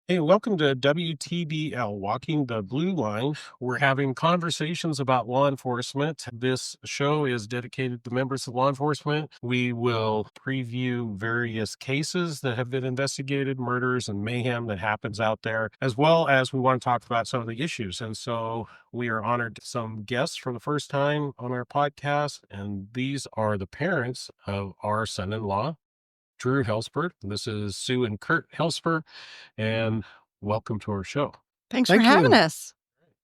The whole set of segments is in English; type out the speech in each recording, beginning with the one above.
Hey, welcome to WTBL, Walking the Blue Line. We're having conversations about law enforcement. This show is dedicated to members of law enforcement. We will preview various cases that have been investigated, murders and mayhem that happens out there, as well as we want to talk about some of the issues. And so we are honored some guests for the first time on our podcast, and these are the parents of our son-in-law, Drew Helsper. This is Sue and Curt Helsper, and welcome to our show. Thanks for Thank having you. us.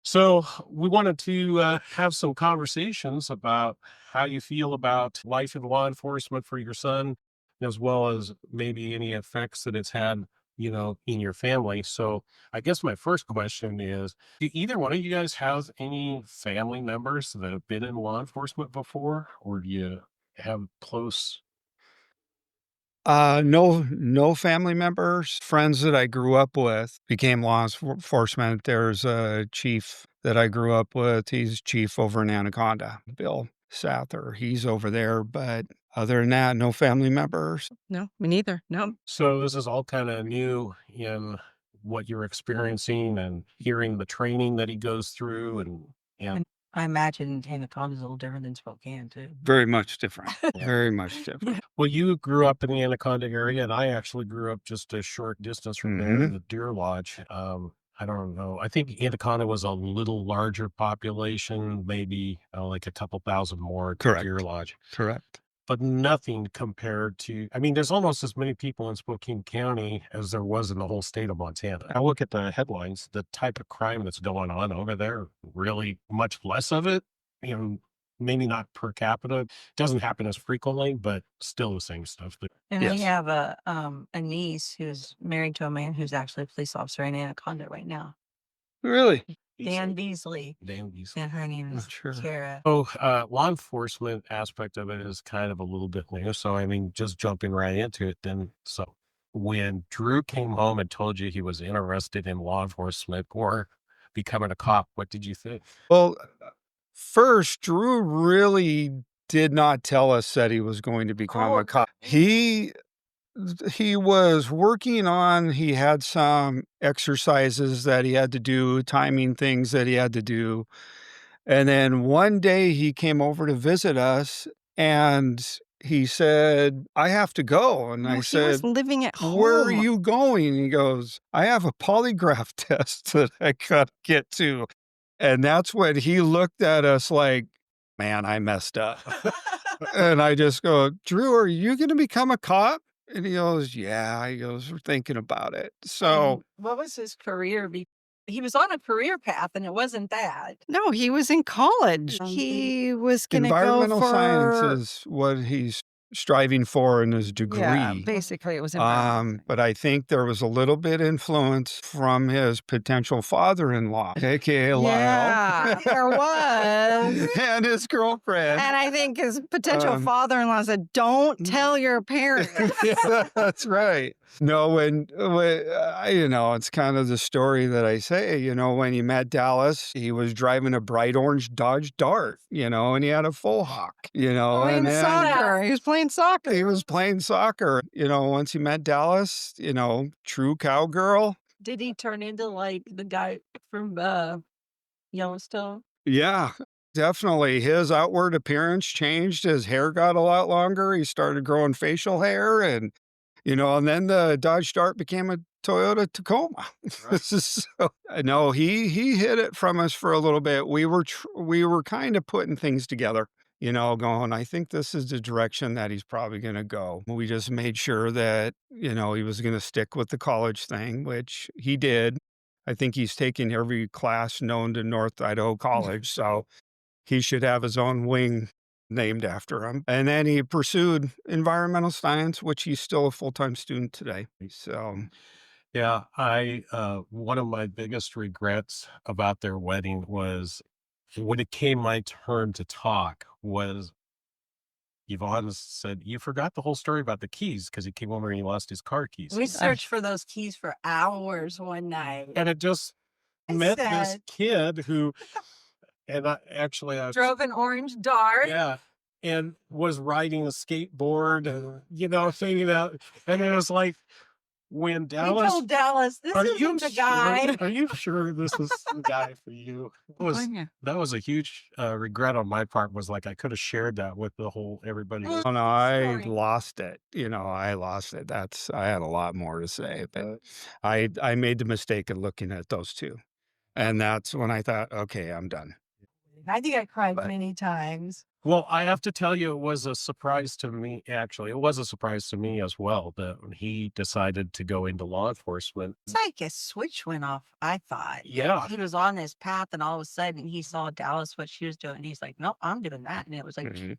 So, we wanted to have some conversations about how you feel about life in law enforcement for your son, as well as maybe any effects that it's had, in your family. So, I guess my first question is, do either one of you guys have any family members that have been in law enforcement before, or do you have close? No family members. Friends that I grew up with became enforcement. There's a chief that I grew up with. He's chief over in Anaconda, Bill Sather. He's over there, but other than that, no family members. No, me neither. No. So this is all kind of new in what you're experiencing and hearing the training that he goes through and And I imagine Anaconda's a little different than Spokane too. Very much different. Yeah. Very much different. Well, you grew up in the Anaconda area, and I actually grew up just a short distance from there in the Deer Lodge. I don't know. I think Anaconda was a little larger population, maybe like a couple thousand more to Deer Correct. Lodge, Correct. but nothing compared to, I mean, there's almost as many people in Spokane County as there was in the whole state of Montana. I look at the headlines, the type of crime that's going on over there, really much less of it, you know, maybe not per capita. Doesn't happen as frequently, but still the same stuff. And we Yes. have a niece who's married to a man who's actually a police officer in Anaconda right now. Really? Dan Beasley. Dan Beasley. And her name is Sure. Kara. Oh, law enforcement aspect of it is kind of a little bit new. So, I mean, just jumping right into it, then, so when Drew came home and told you he was interested in law enforcement or becoming a cop, what did you think? Well, first, Drew really did not tell us that he was going to become a cop. He was working on, he had some exercises that he had to do, timing things that he had to do. And then one day he came over to visit us and he said, I have to go. And No, I he was said, living at where are home. you going? And he goes, I have a polygraph test that I got to get to. And that's when he looked at us like, man, I messed up. And I just go, Drew, are you going to become a cop? And he goes, yeah. He goes, we're thinking about it. So, And what was his career? He was on a career path, and it wasn't that. No, he was in college. He was going to go environmental science for. is what he's striving for in his degree. Yeah, basically it was environmental. But I think there was a little bit influence from his potential father-in-law, aka Lyle, Yeah, there was. and his girlfriend. And I think his potential father-in-law said, don't tell your parents. Yeah, that's right. No, when it's kind of the story that I say, when he met Dallas, he was driving a bright orange Dodge Dart, and he had a full hawk, Playing and then soccer. He was playing soccer. he was playing soccer. Once he met Dallas, true cowgirl. Did he turn into like the guy from Yellowstone? Yeah, definitely. His outward appearance changed. His hair got a lot longer. He started growing facial hair and then the Dodge Dart became a Toyota Tacoma. No, he hid it from us for a little bit. We were kind of putting things together, going, I think this is the direction that he's probably going to go. We just made sure that, he was going to stick with the college thing, which he did. I think he's taken every class known to North Idaho College, so he should have his own wing named after him. And then he pursued environmental science, which he's still a full-time student today. So, Yeah, one of my biggest regrets about their wedding was when it came my turn to talk was Yvonne said, you forgot the whole story about the keys because he came over and he lost his car keys. We searched for those keys for hours one night. And it just I met this said- kid who, and I Drove an orange Dart. yeah, and was riding a skateboard and, figuring out, and it was like, when We Dallas told Dallas, this Are you isn't the sure? guy. Are you sure this is the guy for you? That was a huge regret on my part. Was like I could have shared that with the whole everybody. Well, Oh, no, I sorry. lost it. I lost it. I had a lot more to say, but I made the mistake of looking at those two. And that's when I thought, okay, I'm done. I think I cried But many times. Well, I have to tell you, it was a surprise to me. Actually, it was a surprise to me as well that when he decided to go into law enforcement. It's like a switch went off, I thought. Yeah, He was on this path, and all of a sudden he saw Dallas, what she was doing. And he's like, nope, I'm doing that. And it was like, mhm.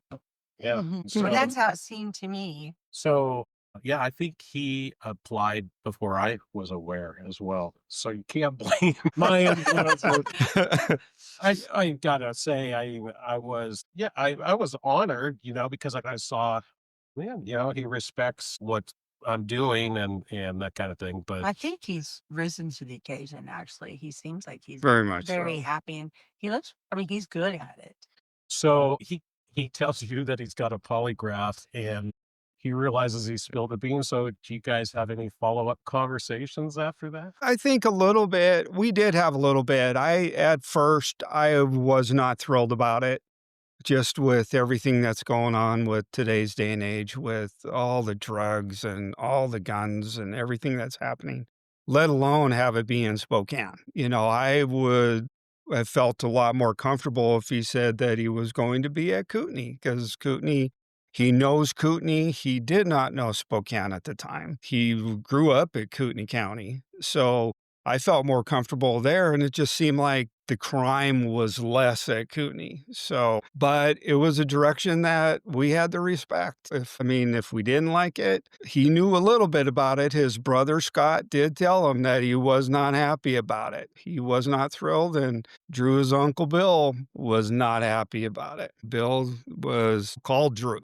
yeah. so that's how it seemed to me. So, yeah, I think he applied before I was aware as well. So you can't blame my influence. I gotta say, I was, yeah, I was honored, because like I saw, man, he respects what I'm doing and that kind of thing. But I think he's risen to the occasion, actually. He seems like he's Very much very so. happy, and he's good at it. so he tells you that he's got a polygraph and he realizes he spilled the beans. So do you guys have any follow-up conversations after that? I think a little bit. We did have a little bit. At first, I was not thrilled about it. Just with everything that's going on with today's day and age, with all the drugs and all the guns and everything that's happening, let alone have it be in Spokane. I would have felt a lot more comfortable if he said that he was going to be at Kootenai, because he knows Kootenai. He did not know Spokane at the time. He grew up at Kootenai County. So I felt more comfortable there, and it just seemed like the crime was less at Kootenai. But it was a direction that we had to respect. If we didn't like it, he knew a little bit about it. His brother Scott did tell him that he was not happy about it. He was not thrilled, and Drew's uncle Bill was not happy about it. Bill was called Drew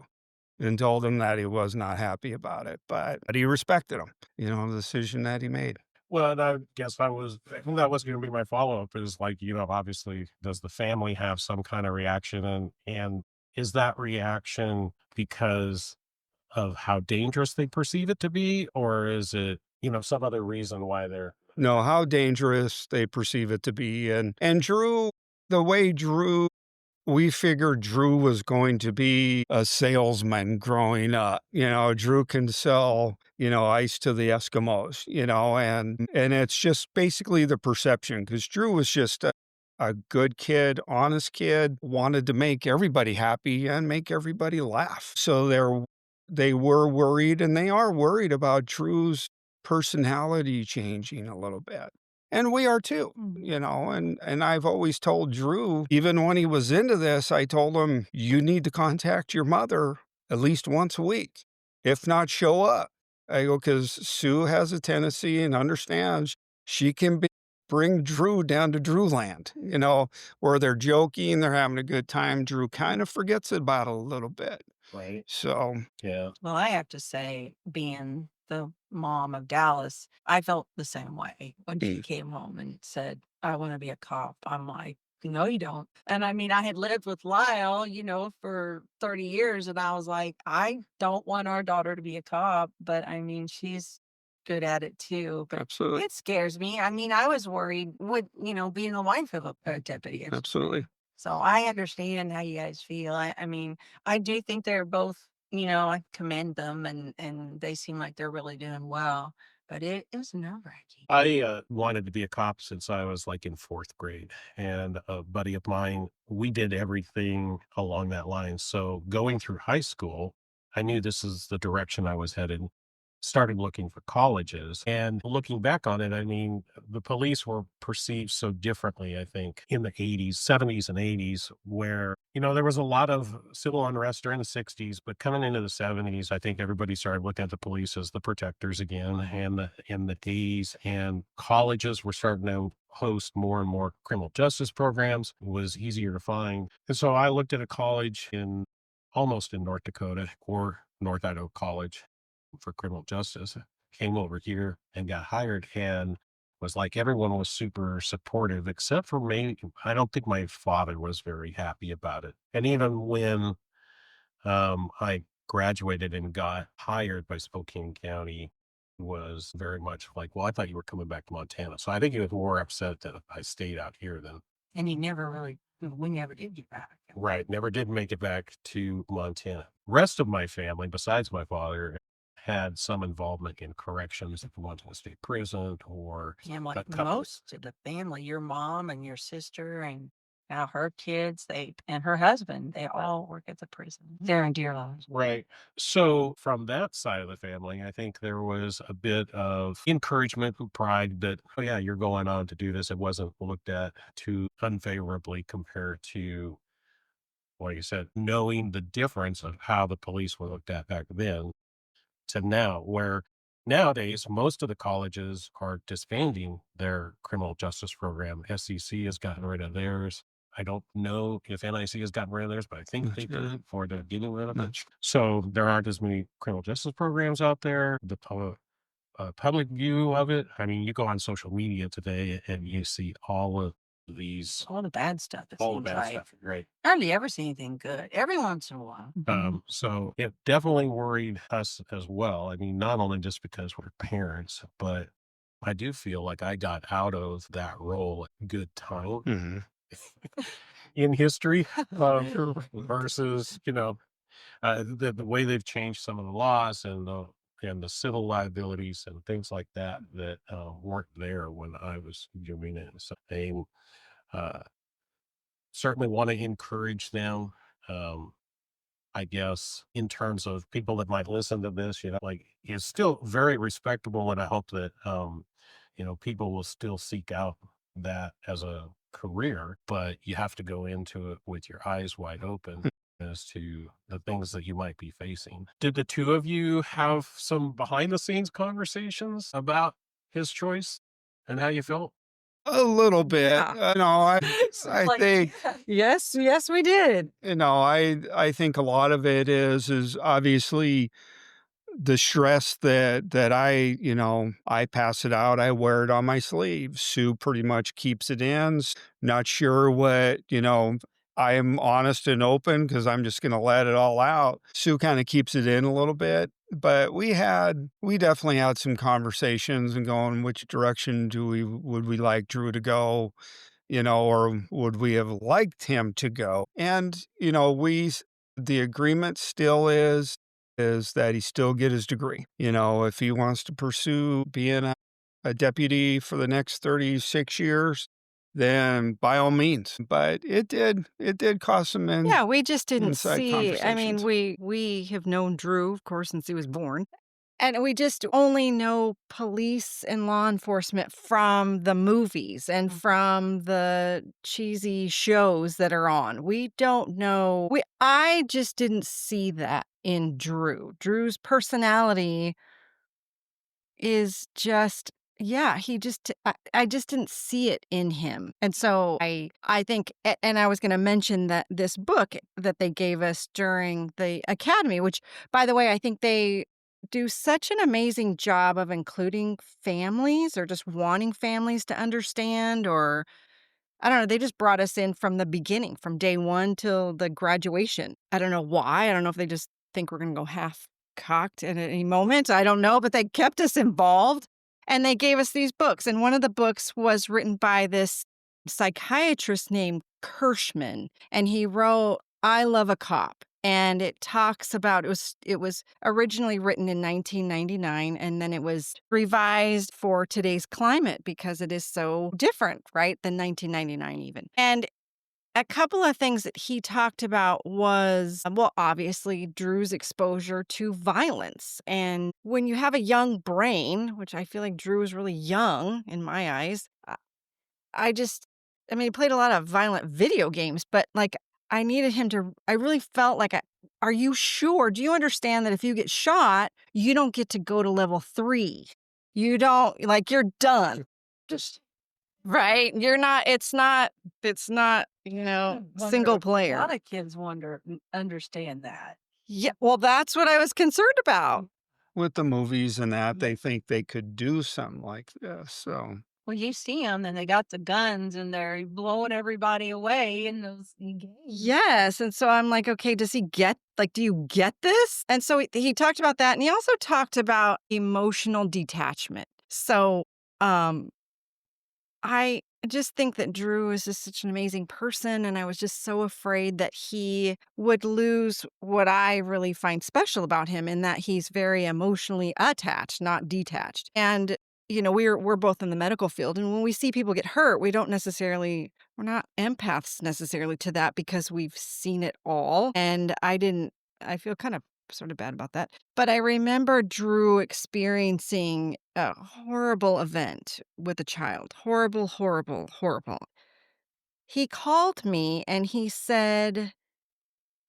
and told him that he was not happy about it, but he respected him, the decision that he made. Well, and I guess that was going to be my follow-up is like, obviously, does the family have some kind of reaction? And is that reaction because of how dangerous they perceive it to be? Or is it, some other reason why they're Know how dangerous they perceive it to be. And Drew, the way Drew we figured Drew was going to be a salesman growing up. Drew can sell, ice to the Eskimos, and it's just basically the perception, because Drew was just a good kid, honest kid, wanted to make everybody happy and make everybody laugh. So they were worried, and they are worried about Drew's personality changing a little bit. And we are too, and I've always told Drew, even when he was into this, I told him, you need to contact your mother at least once a week. If not, show up. I go, because Sue has a tendency and understands she can bring Drew down to Drewland, where they're joking, they're having a good time. Drew kind of forgets about it a little bit. right. So, Yeah. Well, I have to say, being the mom of Dallas, I felt the same way when she came home and said, I want to be a cop. I'm like, no, you don't. And I had lived with Lyle, for 30 years. And I was like, I don't want our daughter to be a cop. But she's good at it too. But absolutely. it scares me. I was worried with, being the wife of a deputy. Absolutely. So I understand how you guys feel. I do think they're both, I commend them and they seem like they're really doing well. But it was nerve-wracking. I wanted to be a cop since I was like in fourth grade. And a buddy of mine, we did everything along that line. So going through high school, I knew this is the direction I was headed. Started looking for colleges. And looking back on it, the police were perceived so differently, I think, in the 80s, 70s, and 80s, where, there was a lot of civil unrest during the 60s, but coming into the 70s, I think everybody started looking at the police as the protectors again, and the 80s, and colleges were starting to host more and more criminal justice programs. It was easier to find. And so I looked at a college almost in North Dakota, or North Idaho College for criminal justice, came over here and got hired, and was like everyone was super supportive except for me. I don't think my father was very happy about it. And even when I graduated and got hired by Spokane County, was very much like, well, I thought you were coming back to Montana. So I think he was more upset that I stayed out here than And he never really, we never did get back. right. Never did make it back to Montana. Rest of my family, besides my father, had some involvement in corrections at the Montana State Prison or And a like couple. most of the family, your mom and your sister and now her kids, and her husband, they all work at the prison. They're in Deer Lodge. Right. So from that side of the family, I think there was a bit of encouragement and pride that, oh yeah, you're going on to do this. It wasn't looked at too unfavorably compared to what you said, knowing the difference of how the police were looked at back then to now, where nowadays most of the colleges are disbanding their criminal justice program. SEC has gotten rid of theirs. I don't know if NIC has gotten rid of theirs, but I think Not they sure. did, or they're getting rid of it. Not sure. So there aren't as many criminal justice programs out there. The public view of it, I mean, you go on social media today and you see all of these, All the bad stuff, it all the seems bad like. stuff. Right. Hardly ever see anything good. Every once in a while. So it definitely worried us as well. I mean, not only just because we're parents, but I do feel like I got out of that role at a good time Mhm. in history versus, the way they've changed some of the laws and the civil liabilities and things like that that weren't there when I was doing it. So I uh, certainly want to encourage them. I guess, in terms of people that might listen to this, like it's still very respectable. And I hope that, people will still seek out that as a career, but you have to go into it with your eyes wide open as to the things that you might be facing. Did the two of you have some behind the scenes conversations about his choice and how you felt? A little bit. Yeah. Seems I like, think, yeah. Yes, we did. I think a lot of it is obviously the stress that I pass it out, I wear it on my sleeve. Sue pretty much keeps it in. Not sure what, I am honest and open because I'm just going to let it all out. Sue kind of keeps it in a little bit, but we definitely had some conversations and going, which direction would we like Drew to go? Or would we have liked him to go? And, the agreement still is that he still get his degree. If he wants to pursue being a deputy for the next 36 years, then by all means. But it did cause some Yeah, we just didn't inside see. I mean, conversations. we have known Drew, of course, since he was born. And we just only know police and law enforcement from the movies and from the cheesy shows that are on. We don't know. I just didn't see that in Drew. Drew's personality is just, yeah, I just didn't see it in him. And so I think and I was going to mention that this book that they gave us during the academy, which by the way, I think they do such an amazing job of including families or just wanting families to understand, or I don't know, they just brought us in from the beginning, from day one till the graduation. I don't know why. I don't know if they just think we're going to go half cocked at any moment. I don't know, but they kept us involved and they gave us these books. And one of the books was written by this psychiatrist named Kirschman, and he wrote I Love a Cop. And it talks about it was originally written in 1999 and then it was revised for today's climate because it is so different, right, than 1999 even. And a couple of things that he talked about was, well, obviously Drew's exposure to violence. And when you have a young brain, which I feel like Drew is really young in my eyes, I mean, he played a lot of violent video games, but like I needed him to, I really felt like, are you sure? Do you understand that if you get shot, you don't get to go to level 3? You don't, like, you're done. Just Right? It's not, single a player. lot of kids understand that. Yeah. Well, that's what I was concerned about. With the movies and that, they think they could do something like this. So Well, you see them and they got the guns and they're blowing everybody away in those games. Yes, and so I'm like, "Okay, does he get like, do you get this?" And so he talked about that, and he also talked about emotional detachment. So, um, I just think that Drew is just such an amazing person, and I was just so afraid that he would lose what I really find special about him in that he's very emotionally attached, not detached. And, we're both in the medical field, and when we see people get hurt, we're not empaths necessarily to that because we've seen it all. And I feel kind of sort of bad about that. But I remember Drew experiencing a horrible event with a child. Horrible, horrible, horrible. He called me and he said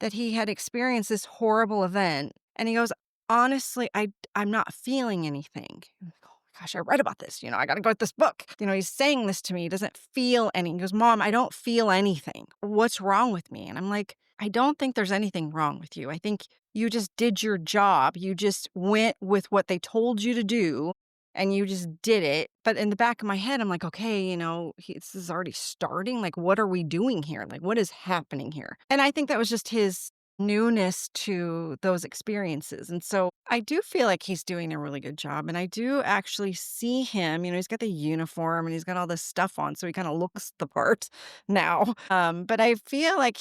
that he had experienced this horrible event, and he goes, "Honestly, I'm not feeling anything." I'm like, "Oh my gosh, I read about this, I gotta go with this book." He's saying this to me, he doesn't feel any he goes, "Mom, I don't feel anything. What's wrong with me?" And I'm like, "I don't think there's anything wrong with you. I think you just did your job. You just went with what they told you to do, and you just did it." But in the back of my head, I'm like, "Okay, this is already starting. Like, what are we doing here? Like, what is happening here?" And I think that was just his newness to those experiences. And so I do feel like he's doing a really good job. And I do actually see him, he's got the uniform and he's got all this stuff on. So he kind of looks the part now. But I feel like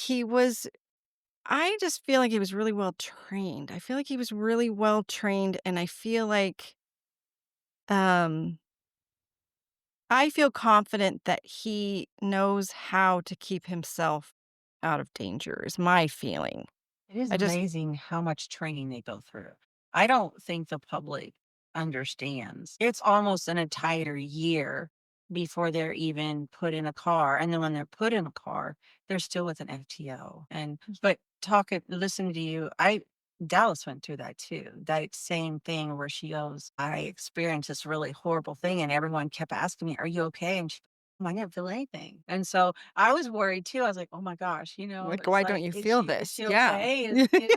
I just feel like he was really well trained. I feel like he was really well trained. And um, I feel confident that he knows how to keep himself out of danger, is my feeling. It is I just, amazing how much training they go through. I don't think the public understands. It's almost an entire year before they're even put in a car. And then when they're put in a car, they're still with an FTO. But listening to you, Dallas went through that too. That same thing where she goes, I experienced this really horrible thing, and everyone kept asking me, "Are you okay?" And I didn't feel anything. And so I was worried too. I was like, "Oh my gosh, like, it's why don't like, you is feel is this? she Yeah. okay?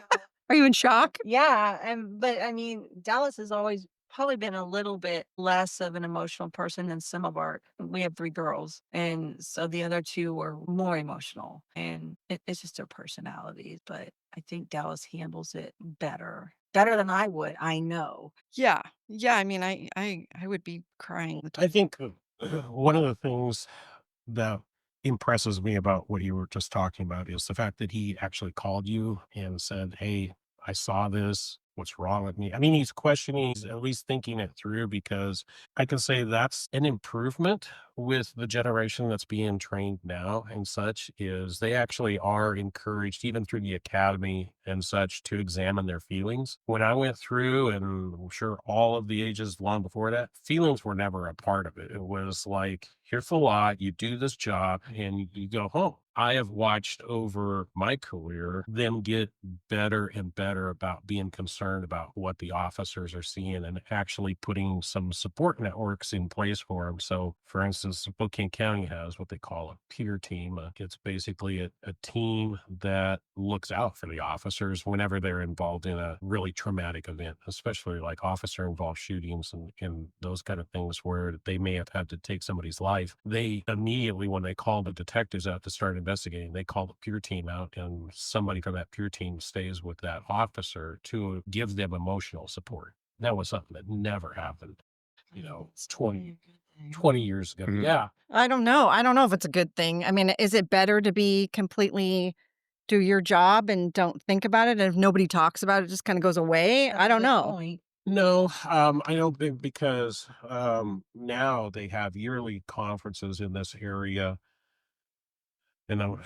Are you in shock? Yeah." But I mean, Dallas has always probably been a little bit less of an emotional person than some of we have 3 girls, and so the other 2 were more emotional, and it's just their personalities, but I think Dallas handles it better than I would, I know. Yeah. Yeah, I mean, I would be crying the I think one of the things that impresses me about what you were just talking about is the fact that he actually called you and said, "Hey, I saw this. What's wrong with me?" I mean, he's questioning, he's at least thinking it through because I can say that's an improvement with the generation that's being trained now and such is they actually are encouraged even through the academy and such to examine their feelings. When I went through and I'm sure all of the ages long before that, feelings were never a part of it. It was like, here's the law, you do this job and you go home. I have watched over my career them get better and better about being concerned about what the officers are seeing and actually putting some support networks in place for them. So, for instance, Spokane County has what they call a peer team. It's basically a team that looks out for the officers whenever they're involved in a really traumatic event, especially like officer involved shootings and those kind of things where they may have had to take somebody's life. They immediately, when they call the detectives out to start investigating, they call the peer team out, and somebody from that peer team stays with that officer to give them emotional support. That was something that never happened, It's 20, totally a good thing. 20 years ago. Mhm. Yeah. I don't know. I don't know if it's a good thing. I mean, is it better to be completely do your job and don't think about it, and if nobody talks about it, it just kinda goes away? That's I a don't good know. point. No, I don't think because now they have yearly conferences in this area. And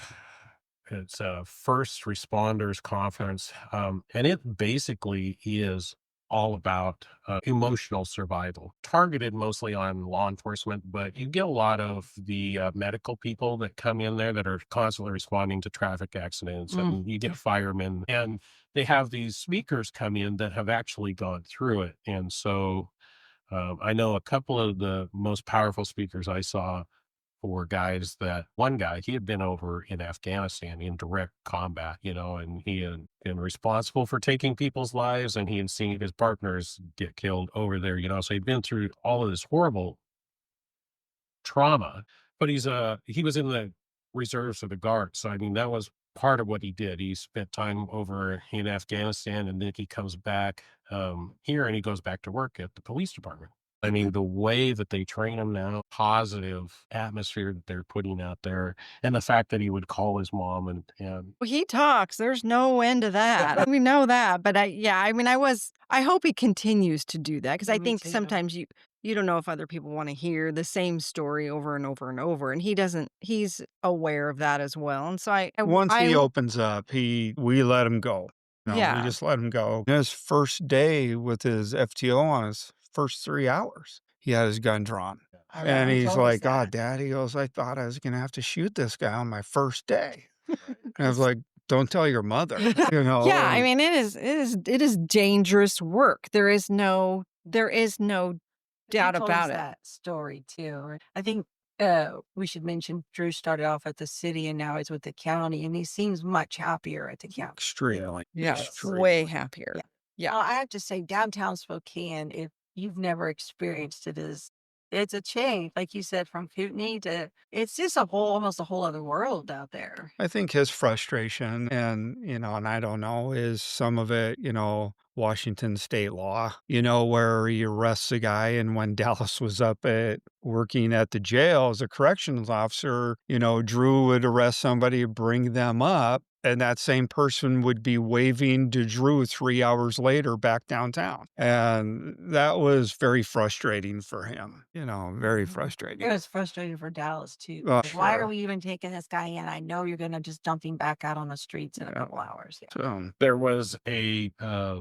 it's a first responders conference, and it basically is all about emotional survival, targeted mostly on law enforcement. But you get a lot of the medical people that come in there that are constantly responding to traffic accidents, Mm. and you get firemen, and they have these speakers come in that have actually gone through it. And so I know a couple of the most powerful speakers I saw for guys that one guy, he had been over in Afghanistan in direct combat, and he had been responsible for taking people's lives and he had seen his partners get killed over there, so he'd been through all of this horrible trauma, but he was in the reserves of the guard. So I mean, that was part of what he did. He spent time over in Afghanistan, and then he comes back here, and he goes back to work at the police department. I mean, the way that they train him now, positive atmosphere that they're putting out there, and the fact that he would call his mom and Well, he talks, there's no end to that. We know that, but I mean, I hope he continues to do that because I Me think too. sometimes you don't know if other people wanna hear the same story over and over and over, and he's aware of that as well, and so Once I he opens up, we let him go. No, we yeah. just let him go. His first day with his FTO on his first 3 hours, he had his gun drawn. I And remember he he's told us like, "God, that. Dad," he goes, "I thought I was gonna have to shoot this guy on my first day." And I was It's like, "Don't tell your mother," you know, Yeah, I and mean, it is dangerous work. There is no he doubt told us about it. that story too. I think we should mention Drew started off at the city and now he's with the county, and he seems much happier at the county. extremely, Yes, way extremely. happier. Yeah. Yeah. I have to say, downtown Spokane, if you've never experienced it, it's a change. Like you said, from Kootenai to it's just almost a whole other world out there. I think his frustration and, and I don't know, is some of it, Washington state law, where he arrests a guy. And when Dallas was up at working at the jail as a corrections officer, Drew would arrest somebody, bring them up, and that same person would be waving to Drew 3 hours later back downtown. And that was very frustrating for him, very It frustrating. was frustrating for Dallas too. Oh, Like, why are sure. we even taking this guy in? I know you're gonna just dump him back out on the streets in a Yeah. couple hours. Yeah. So, there was a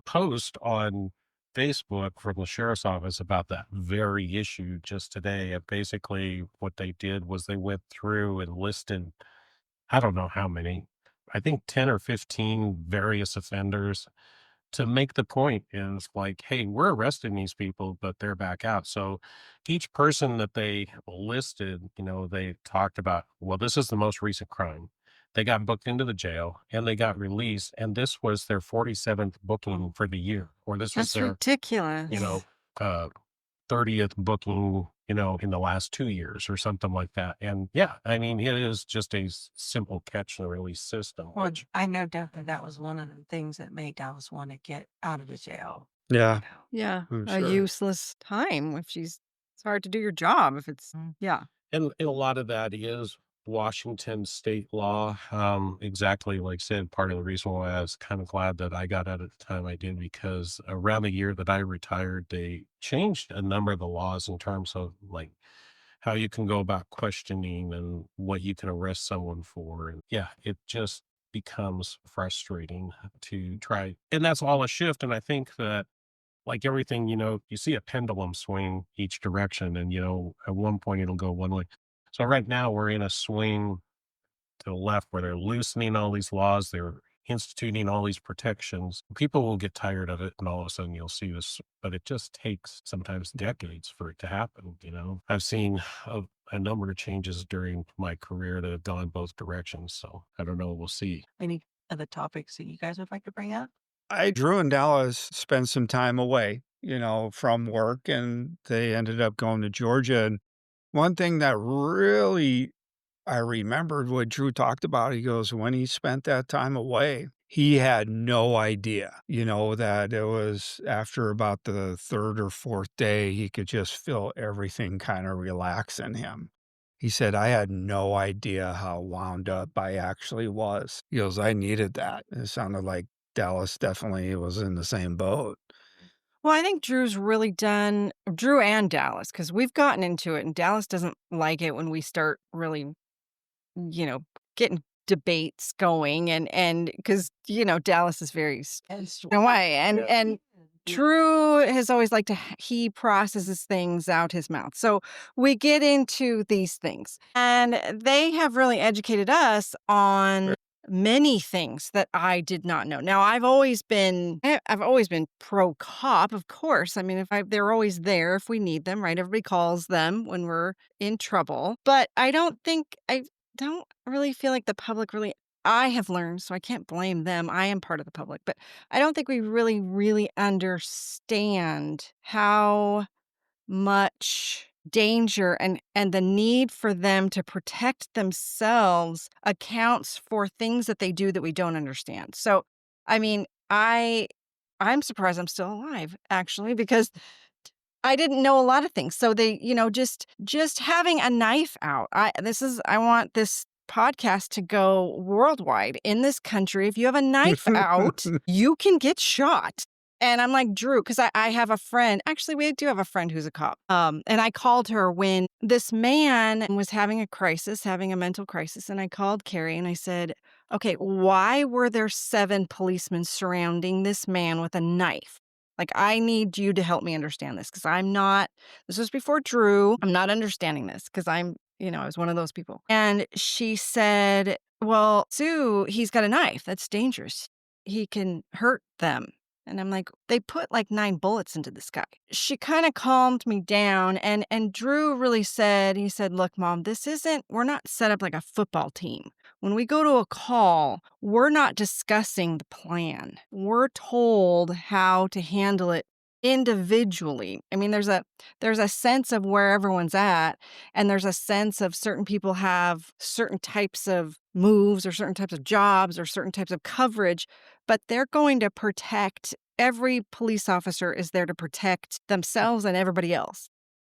post on Facebook from the sheriff's office about that very issue just today. And basically, what they did was they went through and listed, I don't know how many, I think 10 or 15 various offenders to make the point is like, hey, we're arresting these people, but they're back out. So each person that they listed, they talked about, well, this is the most recent crime. They got booked into the jail and they got released. And this was their 47th booking for the year, or this was That's their, you know, ridiculous. uh, 30th booking, in the last 2 years or something like that. And yeah, I mean, it is just a simple catch and release system, Well, which I know definitely that was one of the things that made Dallas want to get out of the jail. yeah, Yeah, I'm a sure. useless time if she's it's hard to do your job if it's Mm. yeah. and a lot of that is Washington state law. Exactly like I said, part of the reason why I was kind of glad that I got out at the time I did, because around the year that I retired, they changed a number of the laws in terms of like how you can go about questioning and what you can arrest someone for. And yeah, it just becomes frustrating to try. And that's all a shift. And I think that like everything, you see a pendulum swing each direction, and at one point it'll go one way. So right now we're in a swing to the left where they're loosening all these laws, they're instituting all these protections. People will get tired of it, and all of a sudden you'll see this, but it just takes sometimes decades for it to happen. I've seen a number of changes during my career that have gone both directions. So I don't know. We'll see. Any other topics that you guys would like to bring up? Drew and Dallas spent some time away, from work, and they ended up going to Georgia. And one thing that really I remembered what Drew talked about, he goes, when he spent that time away, he had no idea, that it was after about the third or fourth day, he could just feel everything kind of relax in him. He said, I had no idea how wound up I actually was. He goes, I needed that. It sounded like Dallas definitely was in the same boat. Well, I think Drew and Dallas, because we've gotten into it, and Dallas doesn't like it when we start really, you know, getting debates going, and because Dallas is very Yes. away, and Drew has always liked to he processes things out his mouth. So we get into these things, and they have really educated us on many things that I did not know. Now, I've always been pro cop, of course. I mean, they're always there if we need them, right? Everybody calls them when we're in trouble. But I don't really feel like the public really I have learned, so I can't blame them. I am part of the public, but I don't think we really, really understand how much danger and the need for them to protect themselves accounts for things that they do that we don't understand. So, I mean, I'm surprised I'm still alive, actually, because I didn't know a lot of things. So they, just having a knife out. I want this podcast to go worldwide. In this country, if you have a knife out, you can get shot. And I'm like, Drew, because I have a friend. Actually, we do have a friend who's a cop. And I called her when this man was having a crisis, having a mental crisis. And I called Carrie and I said, okay, why were there 7 policemen surrounding this man with a knife? Like, I need you to help me understand this because this was before Drew. I'm not understanding this because I was one of those people. And she said, well, Sue, he's got a knife. That's dangerous. He can hurt them. And I'm like, they put like 9 bullets into this guy. She kind of calmed me down. And Drew really said, he said, look, Mom, we're not set up like a football team. When we go to a call, we're not discussing the plan. We're told how to handle it individually. I mean, there's a sense of where everyone's at, and there's a sense of certain people have certain types of moves or certain types of jobs or certain types of coverage, but they're going to protect. Every police officer is there to protect themselves and everybody else.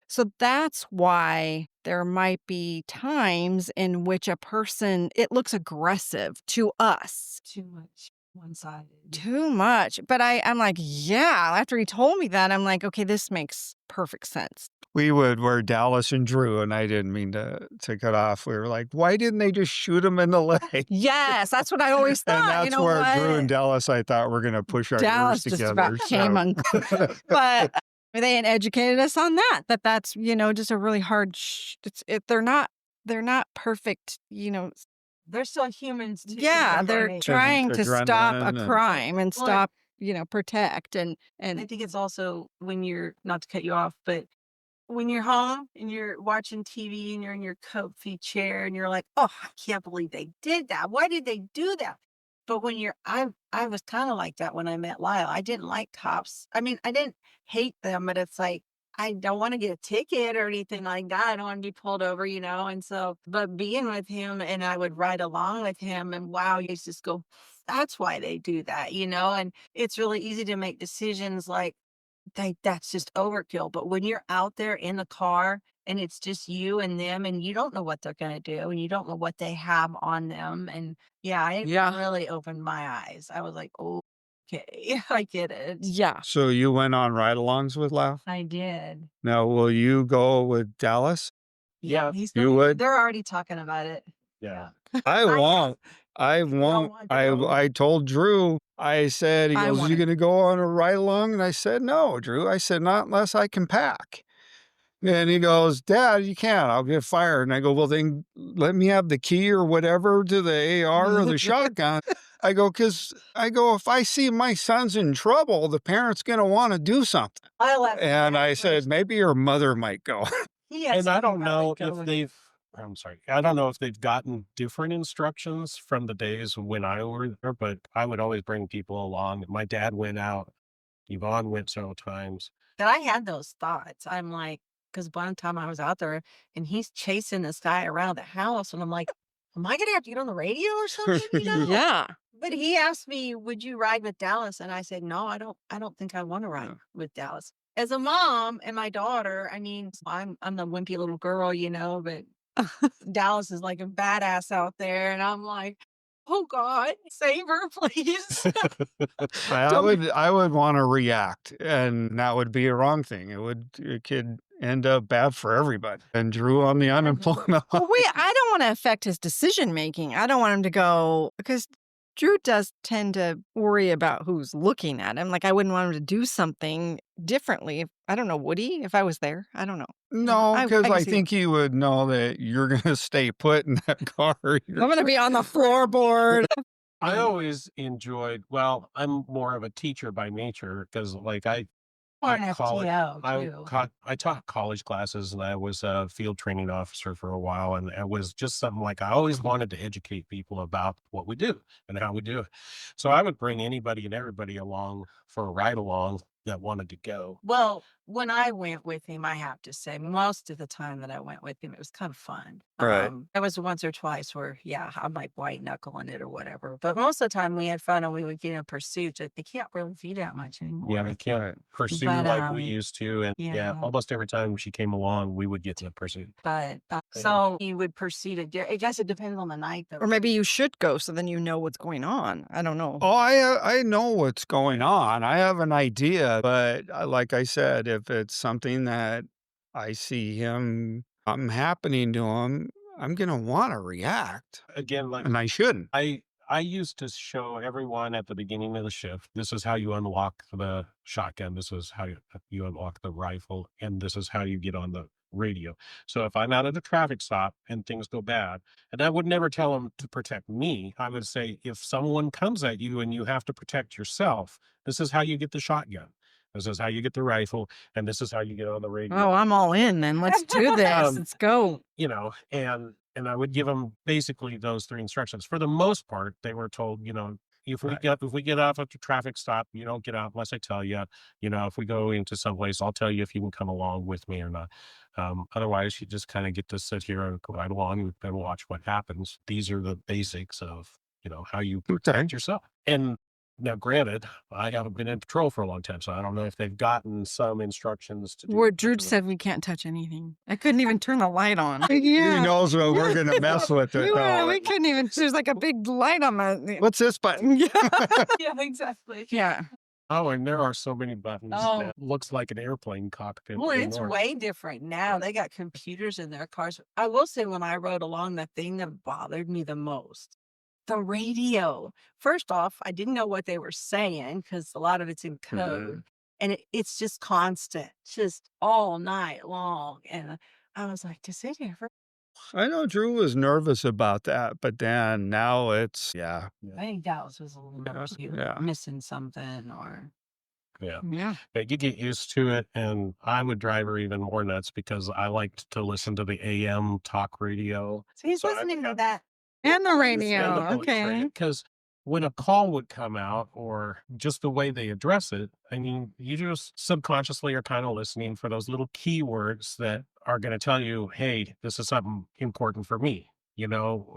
So that's why there might be times in which it looks aggressive to us. Too much one-sided. Too much. But I'm like, yeah, after he told me that, I'm like, okay, this makes perfect sense. We're Dallas and Drew, and I didn't mean to cut off. We were like, why didn't they just shoot him in the leg? Yes, that's what I always thought. And that's you know where what? Drew and Dallas, I thought, were going to push our Dallas ears just about together. came unglued. But they educated us on that's just a really hard. They're not perfect. They're still humans too. Yeah, they're trying to stop a adrenaline and- crime and stop, protect I and think it's also when you're, not to cut you off, but when you're home and you're watching TV and you're in your comfy chair and you're like, oh, I can't believe they did that. Why did they do that? But I was kind of like that when I met Lyle. I didn't like cops. I mean, I didn't hate them, but it's like, I don't want to get a ticket or anything like that. I don't want to be pulled over, And so, but being with him and I would ride along with him and wow, you just go, that's why they do that, And it's really easy to make decisions like, that's just overkill. But when you're out there in the car and it's just you and them and you don't know what they're going to do and you don't know what they have on them. And yeah, it Yeah. really opened my eyes. I was like, oh, okay, I get it. yeah. So you went on ride-alongs with Lau? I did. Now, will you go with Dallas? Yeah, you would? They're already talking about it. yeah. I won't. I won't. want to go. I told Drew, I said, he I goes, you wanted- going to go on a ride along? And I said, no, Drew. I said, not unless I can pack. And he goes, Dad, you can't. I'll get fired. And I go, well, then let me have the key or whatever to the AR or the shotgun. If I see my son's in trouble, the parent's going to want to do something. I left. And I said, maybe your mother might go. And I don't know I'm sorry. I don't know if they've gotten different instructions from the days when I were there, but I would always bring people along. My dad went out. Yvonne went several times. And I had those thoughts. I'm like, because one time I was out there and he's chasing this guy around the house, and I'm like, am I gonna have to get on the radio or something? Yeah. But he asked me, would you ride with Dallas? And I said, no, I don't think I want to ride with Dallas. As a mom and my daughter, I mean, I'm the wimpy little girl, but Dallas is like a badass out there. And I'm like, oh God, save her, please. I would want to react, and that would be a wrong thing. It could end up bad for everybody. And Drew on the unemployment. Well, I don't want to affect his decision making. I don't want him to go because Drew does tend to worry about who's looking at him. Like, I wouldn't want him to do something differently. I don't know, would he if I was there? I don't know. No, I because can I see think he would know that you're going to stay put in that car. I'm going to be on the floorboard. I always enjoyed, well, I'm more of a teacher by nature because Or an college- FTO too. I taught college classes and I was a field training officer for a while. And it was just something like I always wanted to educate people about what we do and how we do it. So I would bring anybody and everybody along for a ride along. that wanted to go. Well, when I went with him, I have to say, most of the time that I went with him, it was kind of fun. Right. There was once or twice where, yeah, I'm like white knuckling it or whatever. But most of the time we had fun and we would get in pursuits that they can't really do that much anymore. Yeah, we can't Right. pursue But like we used to, and yeah. almost every time she came along, we would get in a pursuit. But Yeah. so you would proceed I guess it depends on the night though. Or maybe you should go so then you know what's going on. I don't know. Oh, I know what's going on. I have an idea, but like I said, if it's something that I see him happening to him, I'm gonna want to react, Again, like and I shouldn't. I used to show everyone at the beginning of the shift, this is how you unlock the shotgun, this is how you unlock the rifle, and this is how you get on the radio. So if I'm out at a traffic stop and things go bad, and I would never tell them to protect me, I would say, if someone comes at you and you have to protect yourself, this is how you get the shotgun. This is how you get the rifle, and this is how you get on the radio. Oh, I'm all in then. Let's do this. Um, Let's go. And I would give them basically those 3 instructions. For the most part, they were told, Right. if we get off at the traffic stop, you don't get out unless I tell you. If we go into someplace, I'll tell you if you can come along with me or not. Otherwise, you just kind of get to sit here and go right along and watch what happens. These are the basics of, how you Okay. protect yourself. And now, granted, I haven't been in patrol for a long time, so I don't know if they've gotten some instructions to do. Where Drew said we can't touch anything. I couldn't even turn the light on. He knows when we're gonna mess with it. Yeah, Though. we couldn't even. There's like a big light on my. What's this button? Yeah. Yeah, exactly. Yeah. Oh, and there are so many buttons Oh. that looks like an airplane cockpit. Well, it's anymore. way different now. They got computers in their cars. I will say when I rode along, the thing that bothered me the most, the radio. First off, I didn't know what they were saying because a lot of it's in code. And it's just constant, just all night long. And I was like, does it ever? I know Drew was nervous about that, but then now it's I think Dallas was a little Yeah, nervous. He was yeah. missing something or. Yeah. Yeah. But you get used to it, and I would drive her even more nuts because I liked to listen to the AM talk radio. So he's So I listening to got- that. And the radio. Okay. Because when a call would come out or just the way they address it, I mean, you just subconsciously are kind of listening for those little keywords that are going to tell you, hey, this is something important for me,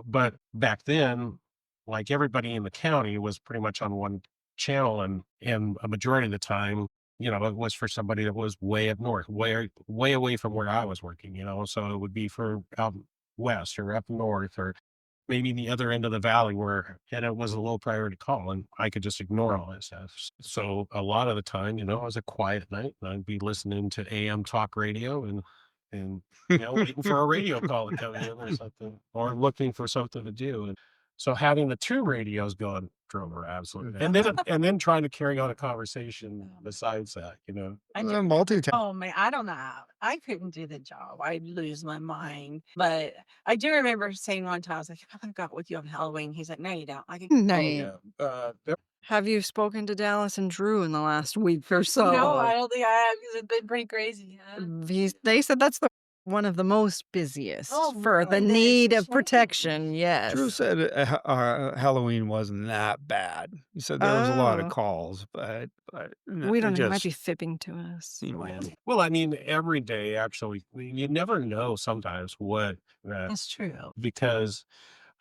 But back then, like everybody in the county was pretty much on one channel, and a majority of the time, it was for somebody that was way up north, way away from where I was working, so it would be for out west or up north or maybe the other end of the valley and it was a low priority call and I could just ignore all that stuff. So a lot of the time, it was a quiet night and I'd be listening to AM talk radio and waiting for a radio call to come in or something, or looking for something to do. And so having the 2 radios going drove her absolutely. And then trying to carry on a conversation besides that, I The just- multitask. Oh man, I don't know how. I couldn't do the job. I'd lose my mind. But I do remember saying one time, I was like, I got with you on Halloween. He's like, no, you don't. Like, Nice. There Have you spoken to Dallas and Drew in the last week or so? no, I don't think I have because it's been pretty crazy. Huh? They said that's one of the most busiest Oh, for the really? need It's of protection. Yes. Drew said Halloween wasn't that bad. He said there was a lot of Oh. calls, but We don't know. He might just, be fibbing to us. Well, I mean, every day, actually, you never know sometimes what, That's true. because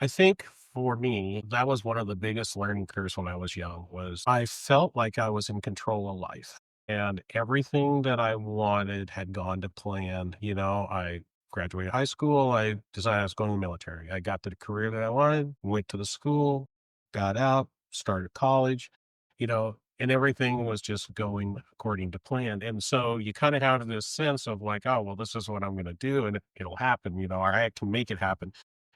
I think for me, that was one of the biggest learning curves when I was young was I felt like I was in control of life and everything that I wanted had gone to plan. I graduated high school. I decided I was going to the military. I got the career that I wanted, went to the school, got out, started college, and everything was just going according to plan. And so you kind of have this sense of like, oh, well, this is what I'm going to do and it'll happen, or I can make it happen.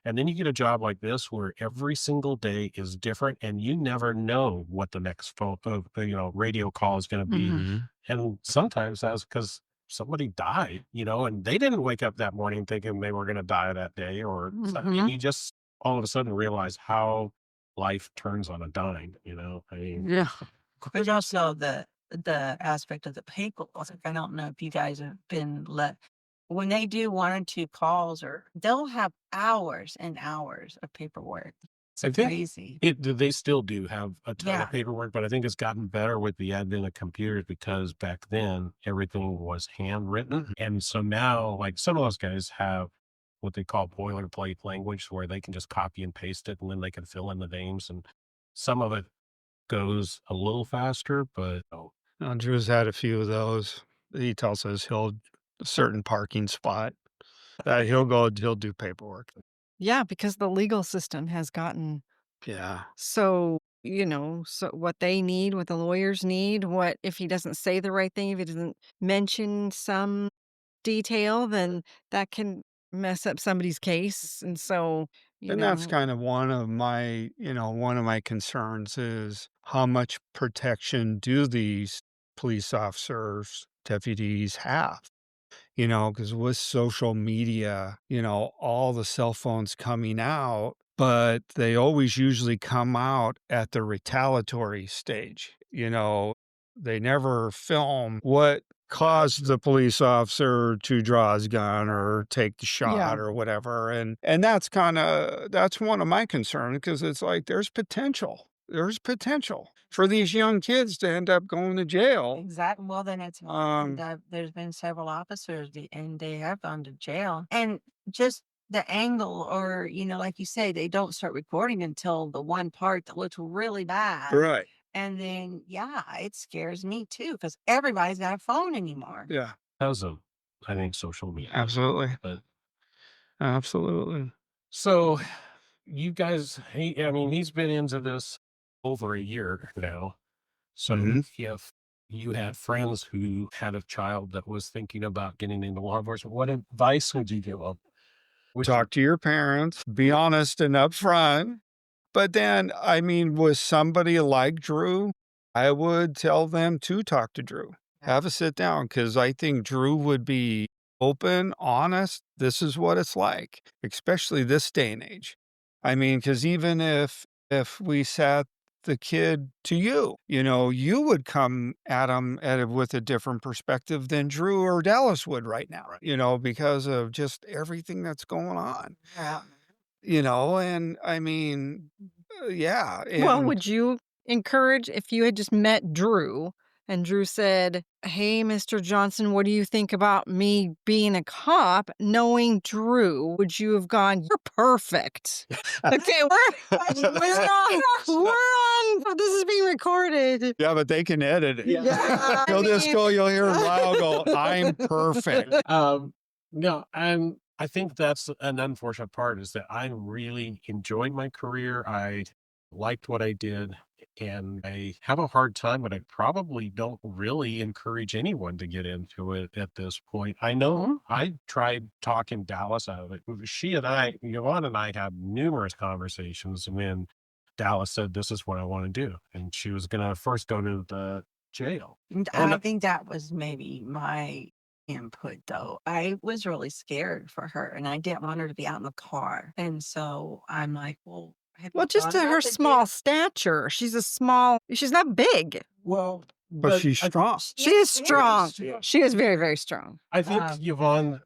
And then you get a job like this where every single day is different and you never know what the next radio call is going to be. Mhm. And sometimes that's because somebody died, and they didn't wake up that morning thinking they were going to die that day or something. Mhm. You just all of a sudden realize how life turns on a dime, I mean, Yeah. There's also the aspect of the paper. I don't know if you guys have been when they do 1 or 2 calls, or they'll have hours and hours of paperwork. It's I think crazy. they still do have a ton Yeah. of paperwork, but I think it's gotten better with the advent of computers because back then everything was handwritten. And so now, like some of those guys have what they call boilerplate language where they can just copy and paste it and then they can fill in the names. And some of it goes a little faster, but oh, Drew's had a few of those. He tells us he'll a certain parking spot that he'll do paperwork. Yeah, because the legal system has gotten Yeah. so, so what they need, what the lawyers need, what if he doesn't say the right thing, if he doesn't mention some detail, then that can mess up somebody's case. And so, you And that's know, kind of one of my concerns is how much protection do these police officers, deputies have? Because with social media, all the cell phones coming out, but they always usually come out at the retaliatory stage. They never film what caused the police officer to draw his gun or take the yeah. shot or whatever. And that's one of my concerns because it's like there's potential. There's potential for these young kids to end up going to jail. Exactly. Well, then it's Um, there's been several officers and they have gone to jail. And just the angle, or like you say, they don't start recording until the one part that looks really bad. right. And then, yeah, it scares me too because everybody's got a phone anymore. Yeah. because of, I think, social media. Absolutely. But Absolutely. so you guys, I mean, he's been into this over a year now. So Mhm. if you had friends who had a child that was thinking about getting into law enforcement, what advice would you give them? Which, Talk to your parents, be honest and upfront. But then, I mean, with somebody like Drew, I would tell them to talk to Drew. Have a sit down because I think Drew would be open, honest. This is what it's like, especially this day and age. I mean, because even if we sat the kid to you, you would come at him with a different perspective than Drew or Dallas would right now, because of just everything that's going on. Yeah. And I mean, yeah, Well, and would you encourage if you had just met Drew and Drew said, "Hey, Mr. Johnson, what do you think about me being a cop?" Knowing Drew, would you have gone, "You're perfect." Okay, we're on. This is being recorded. yeah, but they can edit it. Yeah, I You'll just mean- go, you'll hear him loud go, I'm perfect. no, and I think that's an unfortunate part is that I really enjoyed my career. I liked what I did, and I have a hard time, but I probably don't really encourage anyone to get into it at this point. I know I tried talking Dallas out of it. Yvonne and I had numerous conversations when Dallas said, "This is what I want to do." And she was going to first go to the jail. And And I think that was maybe my input, though. I was really scared for her and I didn't want her to be out in the car. And so I'm like, well, have Well, you just thought to her about the small jail? stature, she's not big. well, But she's strong. She is Yes, strong. yeah. She is very, very strong. I think Um, Yvonne,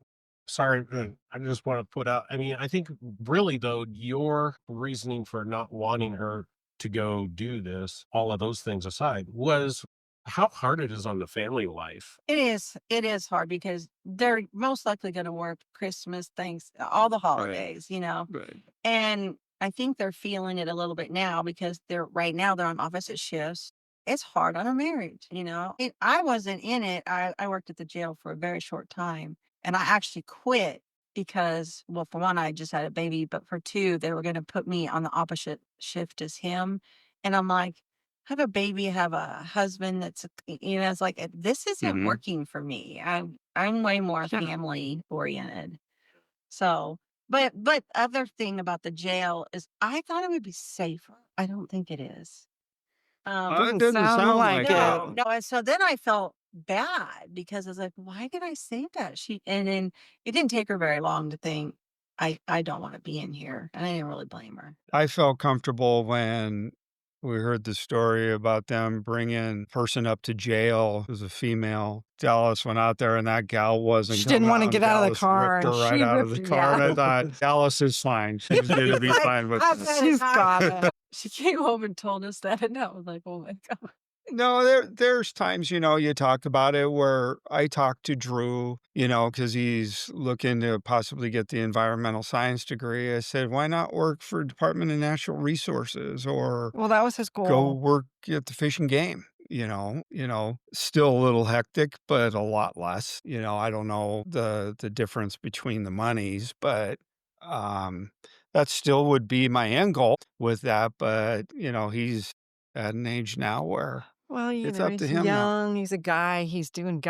sorry, I just want to put out, I mean, I think really though, your reasoning for not wanting her to go do this, all of those things aside, was how hard it is on the family life. It is. It is hard because they're most likely going to work Christmas, thanks, all the holidays, Right. And I think they're feeling it a little bit now because right now they're on opposite shifts. It's hard on a marriage. I wasn't in it. I worked at the jail for a very short time and I actually quit because, well, for one, I just had a baby, but for two, they were going to put me on the opposite shift as him. And I'm like, I have a baby, I have a husband it's like, this isn't Mhm. working for me. I'm way more Yeah. family oriented. So, but other thing about the jail is I thought it would be safer. I don't think it is. It Doesn't doesn't sound sound like like it. it. No, and so then I felt bad because I was like, why did I say that? And then it didn't take her very long to think I don't want to be in here. And I didn't really blame her. I felt comfortable when We heard the story about them bringing person up to jail. It was a female. Dallas went out there and that gal wasn't She didn't coming wanna out, and get out of the Dallas car, ripped and her right she out of ripped the her car, and I yeah. thought, "Dallas is fine. She's gonna be Like, fine with I've this." had She's enough. got it. She came home and told us that, and I was like, "Oh my god." No, there's times, you talk about it where I talked to Drew, because he's looking to possibly get the environmental science degree. I said, "Why not work for Department of Natural Resources or Well, that was his go goal. work at the Fish and Game?" Still a little hectic, but a lot less. I don't know the difference between the monies, but um that still would be my end goal with that. But, he's at an age now where Well, it's up to he's him now. young, he's a guy, he's doing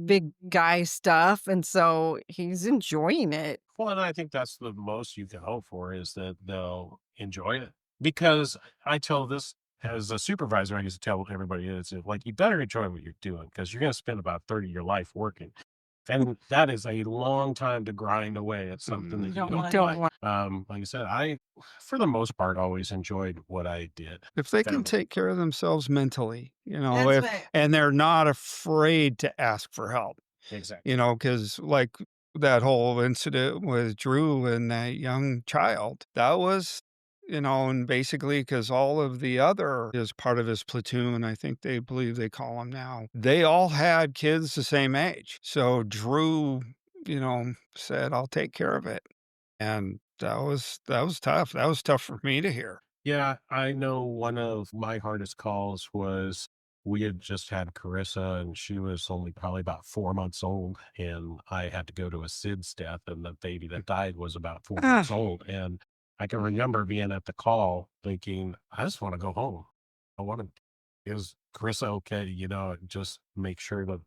big guy stuff, and so he's enjoying it. Well, and I think that's the most you can hope for is that they'll enjoy it. Because I tell this as a supervisor, I used to tell everybody is like you better enjoy what you're doing because you're going to spend about 30 of your life working. And that is a long time to grind away at something that Mhm. you Don't don't want Don't like. want Like I said, I, for the most part, always enjoyed what I did. If they can Found take care of themselves mentally, That's if right. and they're not afraid to ask for help, exactly. because like that whole incident with Drew and that young child, that was, and basically because all of the other is part of his platoon, I think they believe they call him now. They all had kids the same age. So Drew, said, "I'll take care of it." And that was tough. That was tough for me to hear. Yeah, I know one of my hardest calls was we had just had Carissa and she was only probably about 4 months old. And I had to go to a SIDS death, and the baby that died was about 4 months ugh, old. And I can remember being at the call thinking, I just want to go home. I want to, is Carissa okay? Just make sure that,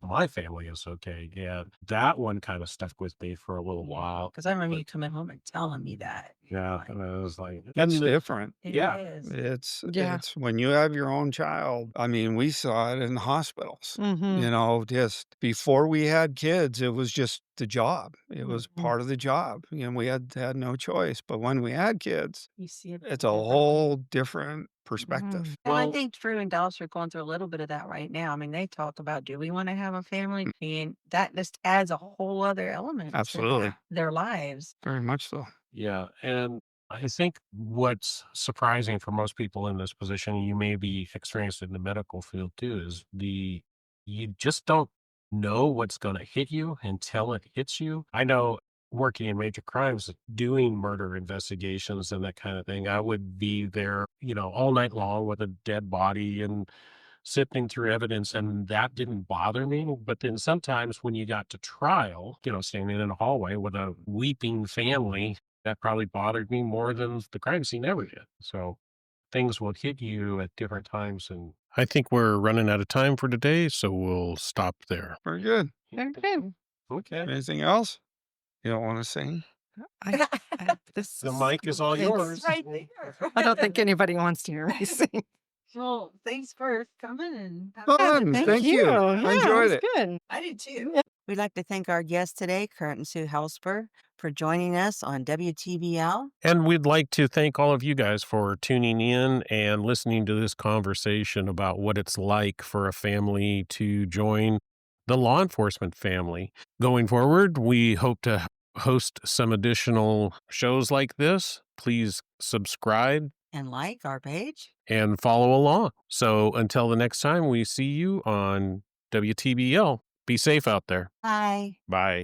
my family is okay. And that one kind of stuck with me for a little while. Because I remember But you coming home and telling me that. yeah, Like, and I was like, It's and different. it yeah. is. It's yeah. it's when you have your own child. I mean, we saw it in hospitals. Mhm, Just before we had kids, it was just the job. It was Mhm. part of the job, and we had no choice. But when we had kids, You see it it's a differently. whole different mhm. perspective. And I Well, think Drew and Dallas are going through a little bit of that right now. I mean, they talk about, do we want to have a family? And that just adds a whole other element to Absolutely, their lives. very much so. yeah, and I think what's surprising for most people in this position, you may be experienced in the medical field too, is you just don't know what's going to hit you until it hits you. I know working in major crimes, doing murder investigations and that kind of thing, I would be there, all night long with a dead body and sifting through evidence, and that didn't bother me. But then sometimes when you got to trial, standing in a hallway with a weeping family, that probably bothered me more than the crime scene ever did. So things will hit you at different times. And I think we're running out of time for today, so we'll stop there. Very good. Very good. Okay. Anything else you don't want to say? This The mic is all it's yours. Right there. I don't think anybody wants to hear me sing. Well, thanks for coming and Well Yeah, done. thank Thank you. you. Yeah, I it enjoyed was it. good. I did too. Yeah. We'd like to thank our guest today, Curt and Sue Helsper, for joining us on WTBL. And we'd like to thank all of you guys for tuning in and listening to this conversation about what it's like for a family to join the law enforcement family. Going forward, we hope to host some additional shows like this. Please subscribe And like our page. and follow along. So until the next time we see you on WTBL, be safe out there. Bye. Bye.